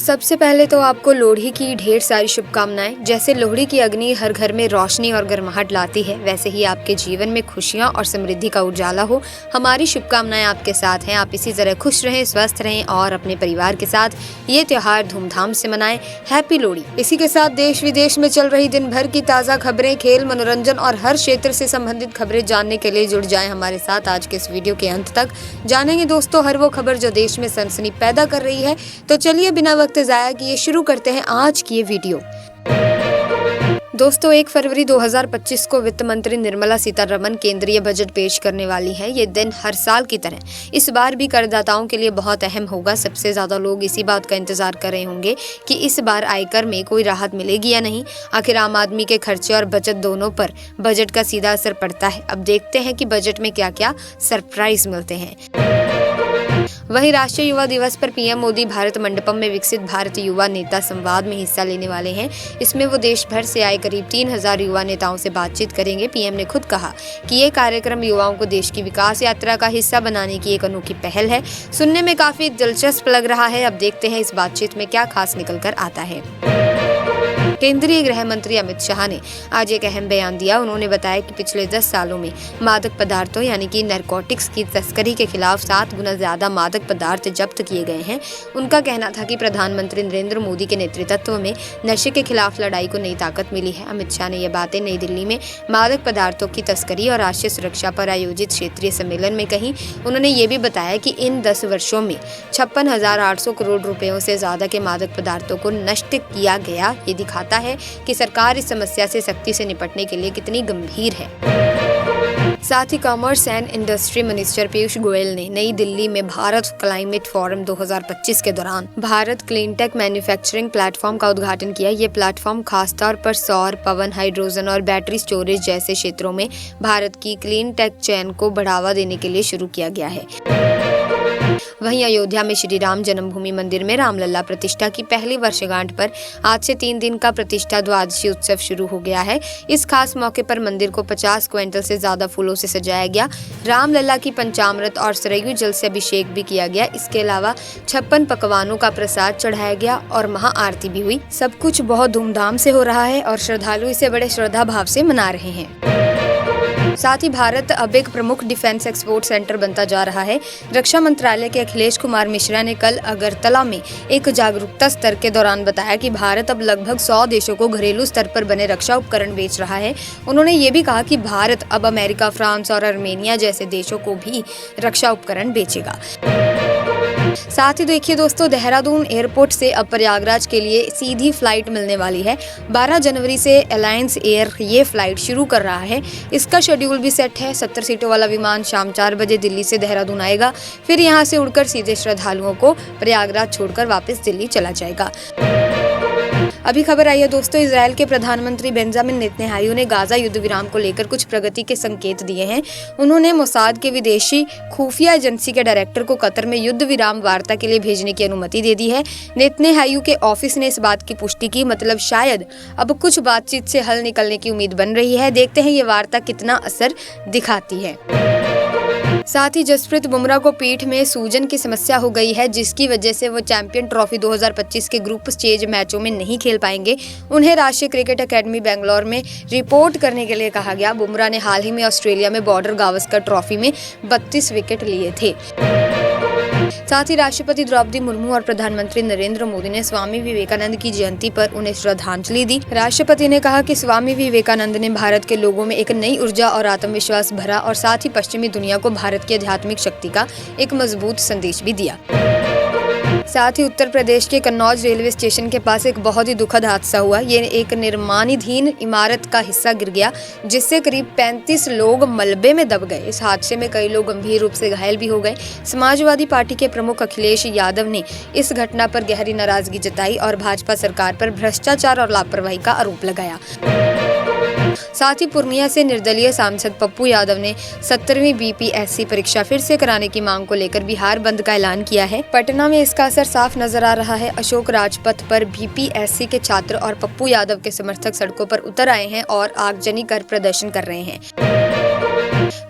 सबसे पहले तो आपको लोहड़ी की ढेर सारी शुभकामनाएं। जैसे लोहड़ी की अग्नि हर घर में रोशनी और गर्माहट लाती है, वैसे ही आपके जीवन में खुशियां और समृद्धि का उजाला हो। हमारी शुभकामनाएं आपके साथ हैं। आप इसी तरह खुश रहें, स्वस्थ रहें और अपने परिवार के साथ ये त्योहार धूमधाम से मनाएं। हैप्पी लोहड़ी। इसी के साथ देश विदेश में चल रही दिन भर की ताज़ा खबरें, खेल, मनोरंजन और हर क्षेत्र से संबंधित खबरें जानने के लिए जुड़ जाएं हमारे साथ। आज के इस वीडियो के अंत तक जानेंगे दोस्तों हर वो खबर जो देश में सनसनी पैदा कर रही है। तो चलिए बिना वक्त ज़ाया किए शुरू करते हैं आज की ये वीडियो। दोस्तों 1 फरवरी 2025 को वित्त मंत्री निर्मला सीतारमण केंद्रीय बजट पेश करने वाली हैं। ये दिन हर साल की तरह इस बार भी करदाताओं के लिए बहुत अहम होगा। सबसे ज्यादा लोग इसी बात का इंतजार कर रहे होंगे कि इस बार आयकर में कोई राहत मिलेगी या नहीं। आखिर आम आदमी के खर्चे और बचत दोनों पर बजट का सीधा असर पड़ता है। अब देखते हैं कि बजट में क्या क्या सरप्राइज मिलते हैं। वहीं राष्ट्रीय युवा दिवस पर पीएम मोदी भारत मंडपम में विकसित भारत युवा नेता संवाद में हिस्सा लेने वाले हैं। इसमें वो देश भर से आए करीब 3000 युवा नेताओं से बातचीत करेंगे। पीएम ने खुद कहा कि ये कार्यक्रम युवाओं को देश की विकास यात्रा का हिस्सा बनाने की एक अनोखी पहल है। सुनने में काफी दिलचस्प लग रहा है। अब देखते हैं इस बातचीत में क्या खास निकल कर आता है। केंद्रीय गृह मंत्री अमित शाह ने आज एक अहम बयान दिया। उन्होंने बताया कि पिछले 10 सालों में मादक पदार्थों यानी कि नारकोटिक्स की तस्करी के खिलाफ 7 गुना ज्यादा मादक पदार्थ जब्त किए गए हैं। उनका कहना था कि प्रधानमंत्री नरेंद्र मोदी के नेतृत्व में नशे के खिलाफ लड़ाई को नई ताकत मिली है। अमित शाह ने ये बातें नई दिल्ली में मादक पदार्थों की तस्करी और राष्ट्रीय सुरक्षा पर आयोजित क्षेत्रीय सम्मेलन में कही। उन्होंने ये भी बताया कि इन 10 वर्षों में 56,800 करोड़ रुपयों से ज्यादा के मादक पदार्थों को नष्ट किया गया। ये दिखाता है कि सरकार इस समस्या से सख्ती से निपटने के लिए कितनी गंभीर है। साथ ही commerce and industry minister Piyush Goyal ने नई दिल्ली में भारत क्लाइमेट फोरम 2025 के दौरान Bharat clean tech manufacturing platform का उद्घाटन किया। ये प्लेटफॉर्म खासतौर पर सौर, पवन, हाइड्रोजन और बैटरी स्टोरेज जैसे क्षेत्रों में भारत की क्लीन टेक चेन को बढ़ावा देने के लिए शुरू किया गया है। वहीं अयोध्या में श्री राम जन्मभूमि मंदिर में रामलला प्रतिष्ठा की पहली वर्षगांठ पर आज से 3 दिन का प्रतिष्ठा द्वादशी उत्सव शुरू हो गया है। इस खास मौके पर मंदिर को 50 क्विंटल से ज्यादा फूलों से सजाया गया। रामलला की पंचामृत और सरयू जल से अभिषेक भी किया गया। इसके अलावा 56 पकवानों का प्रसाद चढ़ाया गया और महाआरती भी हुई। सब कुछ बहुत धूमधाम से हो रहा है और श्रद्धालु इसे बड़े श्रद्धा भाव से मना रहे हैं। साथ ही भारत अब एक प्रमुख डिफेंस एक्सपोर्ट सेंटर बनता जा रहा है। रक्षा मंत्रालय के अखिलेश कुमार मिश्रा ने कल अगरतला में एक जागरूकता स्तर के दौरान बताया कि भारत अब लगभग 100 देशों को घरेलू स्तर पर बने रक्षा उपकरण बेच रहा है। उन्होंने ये भी कहा कि भारत अब अमेरिका, फ्रांस और आर्मेनिया जैसे देशों को भी रक्षा उपकरण बेचेगा। साथ ही देखिए दोस्तों, देहरादून एयरपोर्ट से अब प्रयागराज के लिए सीधी फ्लाइट मिलने वाली है। 12 जनवरी से अलायंस एयर ये फ्लाइट शुरू कर रहा है। इसका शेड्यूल भी सेट है। 70 सीटों वाला विमान शाम 4 बजे दिल्ली से देहरादून आएगा। फिर यहाँ से उड़कर सीधे श्रद्धालुओं को प्रयागराज छोड़कर वापस दिल्ली चला जाएगा। अभी खबर आई है दोस्तों, इजराइल के प्रधानमंत्री बेंजामिन नेतन्याहू ने गाजा युद्ध विराम को लेकर कुछ प्रगति के संकेत दिए हैं। उन्होंने मोसाद के विदेशी खुफिया एजेंसी के डायरेक्टर को कतर में युद्ध विराम वार्ता के लिए भेजने की अनुमति दे दी है। नेतन्याहू के ऑफिस ने इस बात की पुष्टि की। मतलब शायद अब कुछ बातचीत से हल निकलने की उम्मीद बन रही है। देखते हैं ये वार्ता कितना असर दिखाती है। साथ ही जसप्रीत बुमराह को पीठ में सूजन की समस्या हो गई है, जिसकी वजह से वो चैंपियन ट्रॉफी 2025 के ग्रुप स्टेज मैचों में नहीं खेल पाएंगे। उन्हें राष्ट्रीय क्रिकेट अकेडमी बेंगलोर में रिपोर्ट करने के लिए कहा गया। बुमराह ने हाल ही में ऑस्ट्रेलिया में बॉर्डर गावस्कर ट्रॉफी में 32 विकेट लिए थे। साथ ही राष्ट्रपति द्रौपदी मुर्मू और प्रधानमंत्री नरेंद्र मोदी ने स्वामी विवेकानंद की जयंती पर उन्हें श्रद्धांजलि दी। राष्ट्रपति ने कहा कि स्वामी विवेकानंद ने भारत के लोगों में एक नई ऊर्जा और आत्मविश्वास भरा और साथ ही पश्चिमी दुनिया को भारत की आध्यात्मिक शक्ति का एक मजबूत संदेश भी दिया। साथ ही उत्तर प्रदेश के कन्नौज रेलवे स्टेशन के पास एक बहुत ही दुखद हादसा हुआ। ये एक निर्माणाधीन इमारत का हिस्सा गिर गया, जिससे करीब 35 लोग मलबे में दब गए। इस हादसे में कई लोग गंभीर रूप से घायल भी हो गए। समाजवादी पार्टी के प्रमुख अखिलेश यादव ने इस घटना पर गहरी नाराजगी जताई और भाजपा सरकार पर भ्रष्टाचार और लापरवाही का आरोप लगाया। साथ ही पूर्णिया से निर्दलीय सांसद पप्पू यादव ने 17वीं बीपीएससी परीक्षा फिर से कराने की मांग को लेकर बिहार बंद का ऐलान किया है। पटना में इसका असर साफ नजर आ रहा है। अशोक राजपथ पर बीपीएससी के छात्र और पप्पू यादव के समर्थक सड़कों पर उतर आए हैं और आगजनी कर प्रदर्शन कर रहे हैं।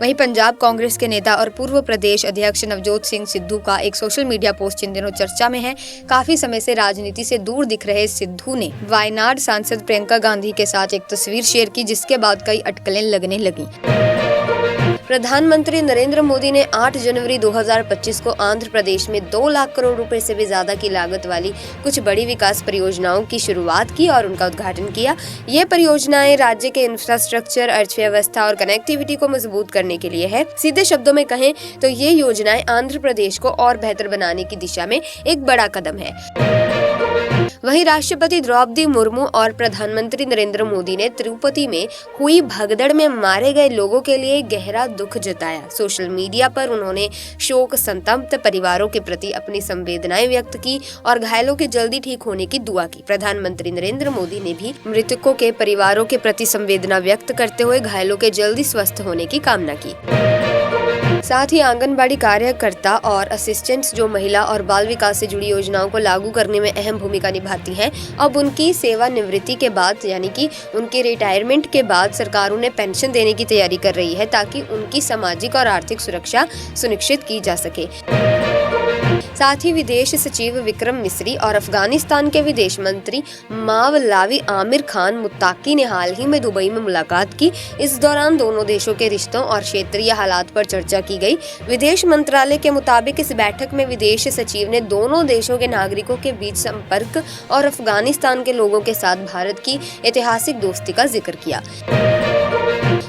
वहीं पंजाब कांग्रेस के नेता और पूर्व प्रदेश अध्यक्ष नवजोत सिंह सिद्धू का एक सोशल मीडिया पोस्ट इन दिनों चर्चा में है। काफी समय से राजनीति से दूर दिख रहे सिद्धू ने वायनाड सांसद प्रियंका गांधी के साथ एक तस्वीर शेयर की, जिसके बाद कई अटकलें लगने लगी। प्रधानमंत्री नरेंद्र मोदी ने 8 जनवरी 2025 को आंध्र प्रदेश में 2 लाख करोड़ रुपए से भी ज्यादा की लागत वाली कुछ बड़ी विकास परियोजनाओं की शुरुआत की और उनका उद्घाटन किया। ये परियोजनाएं राज्य के इंफ्रास्ट्रक्चर, अर्थव्यवस्था और कनेक्टिविटी को मजबूत करने के लिए है। सीधे शब्दों में कहें तो ये योजनाएं आंध्र प्रदेश को और बेहतर बनाने की दिशा में एक बड़ा कदम है। वहीं राष्ट्रपति द्रौपदी मुर्मू और प्रधानमंत्री नरेंद्र मोदी ने तिरुपति में हुई भगदड़ में मारे गए लोगों के लिए गहरा दुख जताया। सोशल मीडिया पर उन्होंने शोक संतप्त परिवारों के प्रति अपनी संवेदनाएं व्यक्त की और घायलों के जल्दी ठीक होने की दुआ की। प्रधानमंत्री नरेंद्र मोदी ने भी मृतकों के परिवारों के प्रति संवेदना व्यक्त करते हुए घायलों के जल्दी स्वस्थ होने की कामना की। साथ ही आंगनबाड़ी कार्यकर्ता और असिस्टेंट्स जो महिला और बाल विकास से जुड़ी योजनाओं को लागू करने में अहम भूमिका निभाती हैं, अब उनकी सेवानिवृत्ति के बाद यानी कि उनके रिटायरमेंट के बाद सरकार उन्हें पेंशन देने की तैयारी कर रही है ताकि उनकी सामाजिक और आर्थिक सुरक्षा सुनिश्चित की जा सके। साथ ही विदेश सचिव विक्रम मिस्री और अफगानिस्तान के विदेश मंत्री मावलावी आमिर खान मुत्ताकी ने हाल ही में दुबई में मुलाकात की। इस दौरान दोनों देशों के रिश्तों और क्षेत्रीय हालात पर चर्चा की गई। विदेश मंत्रालय के मुताबिक इस बैठक में विदेश सचिव ने दोनों देशों के नागरिकों के बीच संपर्क और अफगानिस्तान के लोगों के साथ भारत की ऐतिहासिक दोस्ती का जिक्र किया।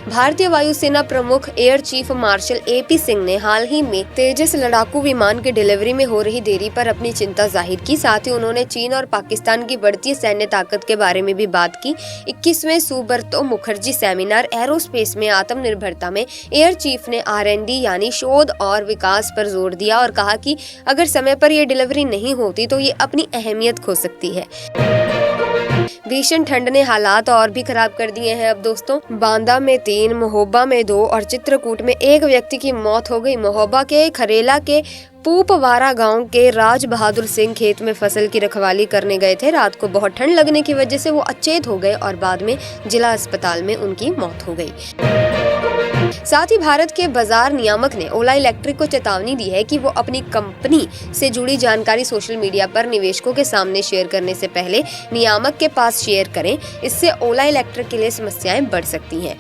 भारतीय वायुसेना प्रमुख air chief marshal AP Singh ने हाल ही में तेजस लड़ाकू विमान की डिलीवरी में हो रही देरी पर अपनी चिंता जाहिर की। साथ ही उन्होंने चीन और पाकिस्तान की बढ़ती सैन्य ताकत के बारे में भी बात की। 21वें सुब्रतो मुखर्जी सेमिनार एरोस्पेस में आत्मनिर्भरता में एयर चीफ ने R&D यानी शोध और विकास पर जोर दिया और कहा कि अगर समय पर यह डिलीवरी नहीं होती तो ये अपनी अहमियत खो सकती है। भीषण ठंड ने हालात और भी खराब कर दिए हैं। अब दोस्तों, बांदा में 3, महोबा में 2 और चित्रकूट में 1 व्यक्ति की मौत हो गई। महोबा के खरेला के पूपवारा गांव के राज बहादुर सिंह खेत में फसल की रखवाली करने गए थे। रात को बहुत ठंड लगने की वजह से वो अचेत हो गए और बाद में जिला अस्पताल में उनकी मौत हो गई। साथ ही भारत के बाजार नियामक ने ओला इलेक्ट्रिक को चेतावनी दी है कि वो अपनी कंपनी से जुड़ी जानकारी सोशल मीडिया पर निवेशकों के सामने शेयर करने से पहले नियामक के पास शेयर करें। इससे ओला इलेक्ट्रिक के लिए समस्याएं बढ़ सकती हैं।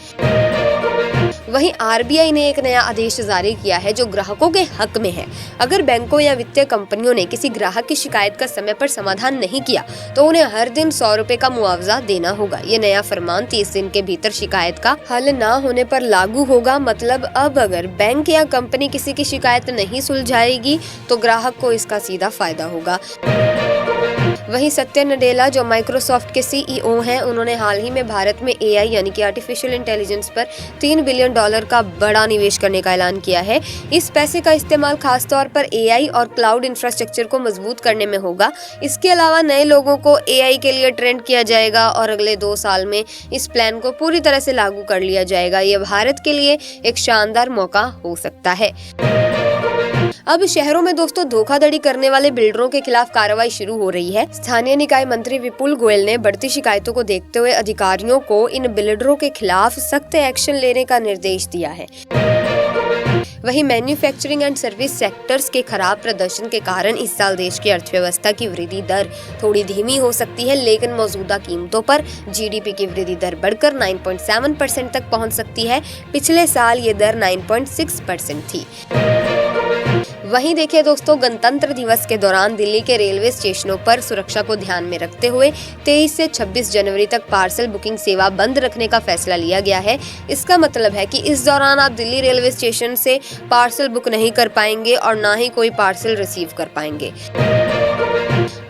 वहीं RBI ने एक नया आदेश जारी किया है जो ग्राहकों के हक में है। अगर बैंकों या वित्तीय कंपनियों ने किसी ग्राहक की शिकायत का समय पर समाधान नहीं किया तो उन्हें हर दिन 100 रुपए का मुआवजा देना होगा। ये नया फरमान 30 दिन के भीतर शिकायत का हल न होने पर लागू होगा। मतलब अब अगर बैंक या कंपनी किसी की शिकायत नहीं सुलझाएगी तो ग्राहक को इसका सीधा फायदा होगा। वहीं सत्या नडेला जो माइक्रोसॉफ्ट के CEO हैं, उन्होंने हाल ही में भारत में AI यानी कि आर्टिफिशियल इंटेलिजेंस पर $3 बिलियन का बड़ा निवेश करने का ऐलान किया है। इस पैसे का इस्तेमाल खासतौर पर AI और क्लाउड इंफ्रास्ट्रक्चर को मजबूत करने में होगा। इसके अलावा नए लोगों को AI के लिए ट्रेंड किया जाएगा और अगले 2 साल में इस प्लान को पूरी तरह से लागू कर लिया जाएगा। ये भारत के लिए एक शानदार मौका हो सकता है। अब शहरों में दोस्तों धोखाधड़ी करने वाले बिल्डरों के खिलाफ कार्रवाई शुरू हो रही है। स्थानीय निकाय मंत्री विपुल गोयल ने बढ़ती शिकायतों को देखते हुए अधिकारियों को इन बिल्डरों के खिलाफ सख्त एक्शन लेने का निर्देश दिया है। वहीं मैन्युफैक्चरिंग एंड सर्विस सेक्टर्स के खराब प्रदर्शन के कारण इस साल देश की अर्थव्यवस्था की वृद्धि दर थोड़ी धीमी हो सकती है, लेकिन मौजूदा कीमतों पर GDP की वृद्धि दर बढ़कर 9.7% तक पहुंच सकती है। पिछले साल ये दर 9.6% थी। वहीं देखिए दोस्तों, गणतंत्र दिवस के दौरान दिल्ली के रेलवे स्टेशनों पर सुरक्षा को ध्यान में रखते हुए 23 से 26 जनवरी तक पार्सल बुकिंग सेवा बंद रखने का फैसला लिया गया है। इसका मतलब है कि इस दौरान आप दिल्ली रेलवे स्टेशन से पार्सल बुक नहीं कर पाएंगे और ना ही कोई पार्सल रिसीव कर पाएंगे।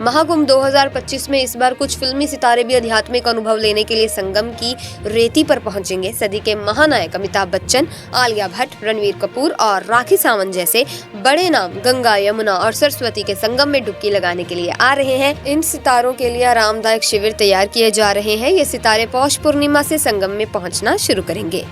महाकुंभ 2025 में इस बार कुछ फिल्मी सितारे भी आध्यात्मिक अनुभव लेने के लिए संगम की रेती पर पहुंचेंगे। सदी के महानायक अमिताभ बच्चन, आलिया भट्ट, रणवीर कपूर और राखी सावंत जैसे बड़े नाम गंगा, यमुना और सरस्वती के संगम में डुबकी लगाने के लिए आ रहे हैं। इन सितारों के लिए आरामदायक शिविर तैयार किए जा रहे हैं। ये सितारे पौष पूर्णिमा से संगम में पहुंचना शुरू करेंगे।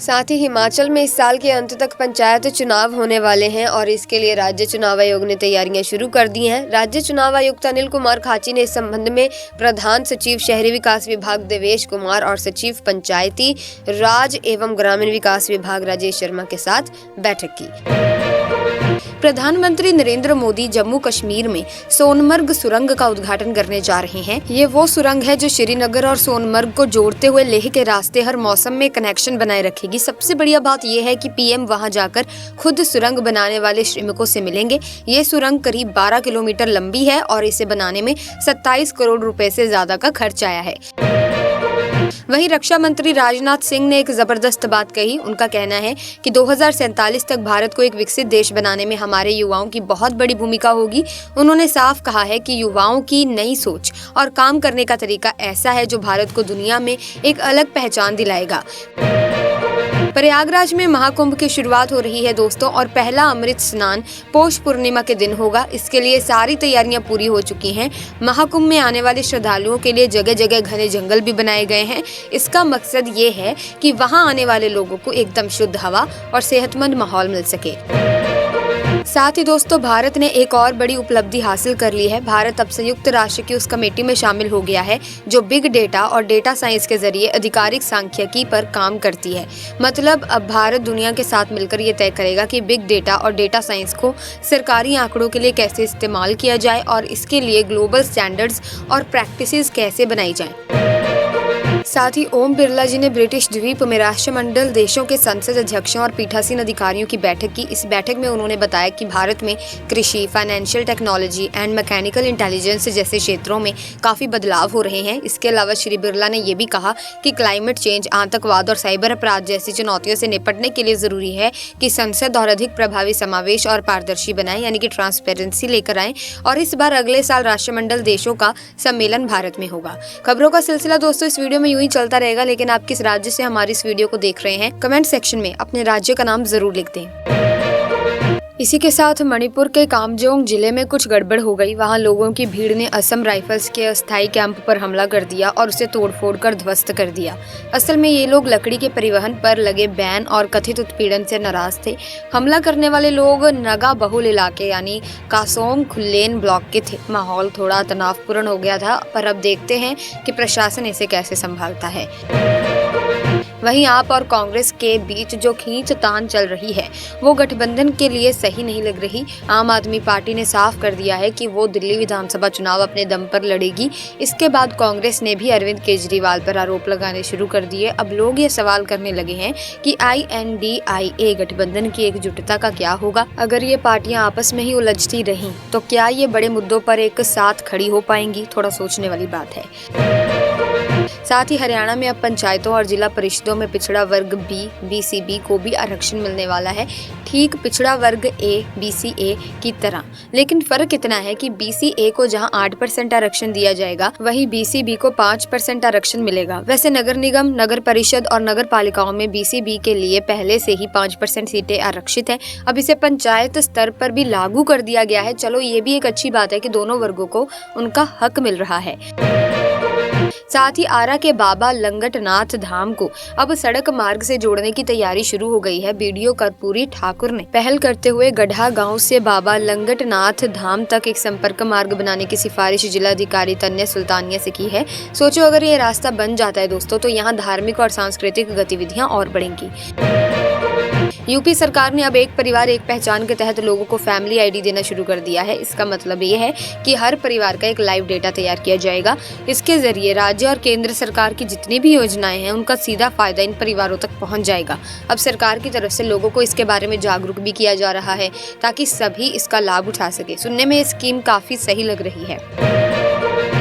साथ ही हिमाचल में इस साल के अंत तक पंचायत चुनाव होने वाले हैं और इसके लिए राज्य चुनाव आयोग ने तैयारियां शुरू कर दी हैं। राज्य चुनाव आयुक्त अनिल कुमार खाची ने इस संबंध में प्रधान सचिव शहरी विकास विभाग देवेश कुमार और सचिव पंचायती राज एवं ग्रामीण विकास विभाग राजेश शर्मा के साथ बैठक की। प्रधानमंत्री नरेंद्र मोदी जम्मू कश्मीर में सोनमर्ग सुरंग का उद्घाटन करने जा रहे हैं। ये वो सुरंग है जो श्रीनगर और सोनमर्ग को जोड़ते हुए लेह के रास्ते हर मौसम में कनेक्शन बनाए रखेगी। सबसे बढ़िया बात यह है कि पीएम वहां जाकर खुद सुरंग बनाने वाले श्रमिकों से मिलेंगे। ये सुरंग करीब 12 किलोमीटर लंबी है और इसे बनाने में 27 करोड़ रुपए से ज्यादा का खर्च आया है। वहीं रक्षा मंत्री राजनाथ सिंह ने एक जबरदस्त बात कही। उनका कहना है कि 2047 तक भारत को एक विकसित देश बनाने में हमारे युवाओं की बहुत बड़ी भूमिका होगी। उन्होंने साफ कहा है कि युवाओं की नई सोच और काम करने का तरीका ऐसा है जो भारत को दुनिया में एक अलग पहचान दिलाएगा। प्रयागराज में महाकुंभ की शुरुआत हो रही है दोस्तों, और पहला अमृत स्नान पौष पूर्णिमा के दिन होगा। इसके लिए सारी तैयारियां पूरी हो चुकी हैं। महाकुंभ में आने वाले श्रद्धालुओं के लिए जगह जगह घने जंगल भी बनाए गए हैं। इसका मकसद ये है कि वहां आने वाले लोगों को एकदम शुद्ध हवा और सेहतमंद माहौल मिल सके। साथ ही दोस्तों, भारत ने एक और बड़ी उपलब्धि हासिल कर ली है। भारत अब संयुक्त राष्ट्र की उस कमेटी में शामिल हो गया है जो बिग डेटा और डेटा साइंस के जरिए आधिकारिक सांख्यिकी पर काम करती है। मतलब अब भारत दुनिया के साथ मिलकर ये तय करेगा कि बिग डेटा और डेटा साइंस को सरकारी आंकड़ों के लिए कैसे इस्तेमाल किया जाए और इसके लिए ग्लोबल स्टैंडर्ड्स और प्रैक्टिसेस कैसे बनाई जाएं। साथ ही ओम बिरला जी ने ब्रिटिश द्वीप में राष्ट्रमंडल देशों के संसद अध्यक्षों और पीठासीन अधिकारियों की बैठक की। इस बैठक में उन्होंने बताया कि भारत में कृषि, financial technology and mechanical intelligence जैसे क्षेत्रों में काफी बदलाव हो रहे हैं। इसके अलावा श्री बिरला ने ये भी कहा कि क्लाइमेट चेंज, आतंकवाद और साइबर अपराध जैसी चुनौतियों से निपटने के लिए जरूरी है कि संसद और अधिक प्रभावी समावेश और पारदर्शी बनाए, यानी कि ट्रांसपेरेंसी लेकर आए। और इस बार अगले साल राष्ट्रमंडल देशों का सम्मेलन भारत में होगा। खबरों का सिलसिला दोस्तों इस वीडियो में यूं ही चलता रहेगा, लेकिन आप किस राज्य से हमारी इस वीडियो को देख रहे हैं, कमेंट सेक्शन में अपने राज्य का नाम जरूर लिख दें। इसी के साथ मणिपुर के कामजोंग जिले में कुछ गड़बड़ हो गई। वहां लोगों की भीड़ ने असम राइफल्स के अस्थायी कैंप पर हमला कर दिया और उसे तोड़फोड़ कर ध्वस्त कर दिया। असल में ये लोग लकड़ी के परिवहन पर लगे बैन और कथित उत्पीड़न से नाराज थे। हमला करने वाले लोग नगा बहुल इलाके यानी कासोंग खुल्लेन ब्लॉक के थे। माहौल थोड़ा तनावपूर्ण हो गया था, पर अब देखते हैं कि प्रशासन इसे कैसे संभालता है। वहीं आप और कांग्रेस के बीच जो खींचतान चल रही है वो गठबंधन के लिए सही नहीं लग रही। आम आदमी पार्टी ने साफ कर दिया है कि वो दिल्ली विधानसभा चुनाव अपने दम पर लड़ेगी। इसके बाद कांग्रेस ने भी अरविंद केजरीवाल पर आरोप लगाने शुरू कर दिए। अब लोग ये सवाल करने लगे हैं कि INDIA गठबंधन की एकजुटता का क्या होगा। अगर ये पार्टियां आपस में ही उलझती रहीं तो क्या ये बड़े मुद्दों पर एक साथ खड़ी हो पाएंगी? थोड़ा सोचने वाली बात है। साथ ही हरियाणा में अब पंचायतों और जिला परिषदों में पिछड़ा वर्ग B, BCB को भी आरक्षण मिलने वाला है, ठीक पिछड़ा वर्ग A, BCA की तरह। लेकिन फर्क इतना है कि BCA को जहां 8% आरक्षण दिया जाएगा, वहीं BCB को 5% आरक्षण मिलेगा। वैसे नगर निगम, नगर परिषद और नगर पालिकाओं में BCB के लिए पहले से ही 5% सीटें आरक्षित है। अब इसे पंचायत स्तर पर भी लागू कर दिया गया है। चलो ये भी एक अच्छी बात है कि दोनों वर्गों को उनका हक मिल रहा है। साथ ही आरा के बाबा लंगटनाथ धाम को अब सड़क मार्ग से जोड़ने की तैयारी शुरू हो गई है। बीडीओ कर्पूरी ठाकुर ने पहल करते हुए गढ़ा गांव से बाबा लंगटनाथ धाम तक एक संपर्क मार्ग बनाने की सिफारिश जिलाधिकारी तन्या सुल्तानिया से की है। सोचो अगर ये रास्ता बन जाता है दोस्तों, तो यहाँ धार्मिक और सांस्कृतिक गतिविधियाँ और बढ़ेंगी। यूपी सरकार ने अब एक परिवार एक पहचान के तहत लोगों को फैमिली आईडी देना शुरू कर दिया है। इसका मतलब ये है कि हर परिवार का एक लाइव डेटा तैयार किया जाएगा। इसके जरिए राज्य और केंद्र सरकार की जितनी भी योजनाएं हैं उनका सीधा फायदा इन परिवारों तक पहुंच जाएगा। अब सरकार की तरफ से लोगों को इसके बारे में जागरूक भी किया जा रहा है ताकि सभी इसका लाभ उठा सके। सुनने में ये स्कीम काफी सही लग रही है।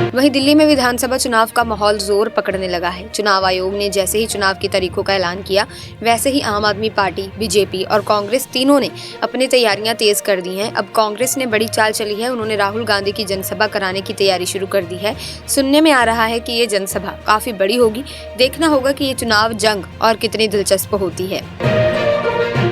वहीं दिल्ली में विधानसभा चुनाव का माहौल जोर पकड़ने लगा है। चुनाव आयोग ने जैसे ही चुनाव की तारीखों का ऐलान किया, वैसे ही आम आदमी पार्टी, बीजेपी और कांग्रेस तीनों ने अपनी तैयारियां तेज कर दी हैं। अब कांग्रेस ने बड़ी चाल चली है। उन्होंने राहुल गांधी की जनसभा कराने की तैयारी शुरू कर दी है। सुनने में आ रहा है कि ये जनसभा काफी बड़ी होगी। देखना होगा कि ये चुनाव जंग और कितनी दिलचस्प होती है।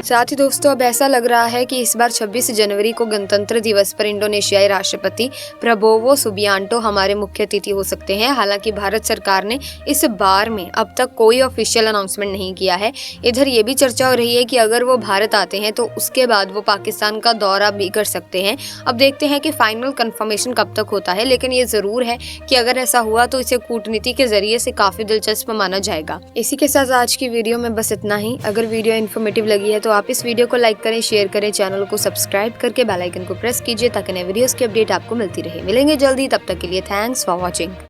साथ ही दोस्तों अब ऐसा लग रहा है कि इस बार 26 जनवरी को गणतंत्र दिवस पर इंडोनेशियाई राष्ट्रपति प्रबोवो सुबियांटो हमारे मुख्य अतिथि हो सकते हैं। हालांकि भारत सरकार ने इस बार में अब तक कोई ऑफिशियल अनाउंसमेंट नहीं किया है। इधर ये भी चर्चा हो रही है कि अगर वो भारत आते हैं तो उसके बाद वो पाकिस्तान का दौरा भी कर सकते हैं। अब देखते हैं कि फाइनल कंफर्मेशन कब तक होता है, लेकिन ये जरूर है कि अगर ऐसा हुआ तो इसे कूटनीति के जरिए से काफी दिलचस्प माना जाएगा। इसी के साथ आज की वीडियो में बस इतना ही। अगर वीडियो इन्फॉर्मेटिव लगी है तो आप इस वीडियो को लाइक करें, शेयर करें, चैनल को सब्सक्राइब करके बेल आइकन को प्रेस कीजिए ताकि नए वीडियोस की अपडेट आपको मिलती रहे। मिलेंगे जल्दी, तब तक के लिए थैंक्स फॉर वॉचिंग।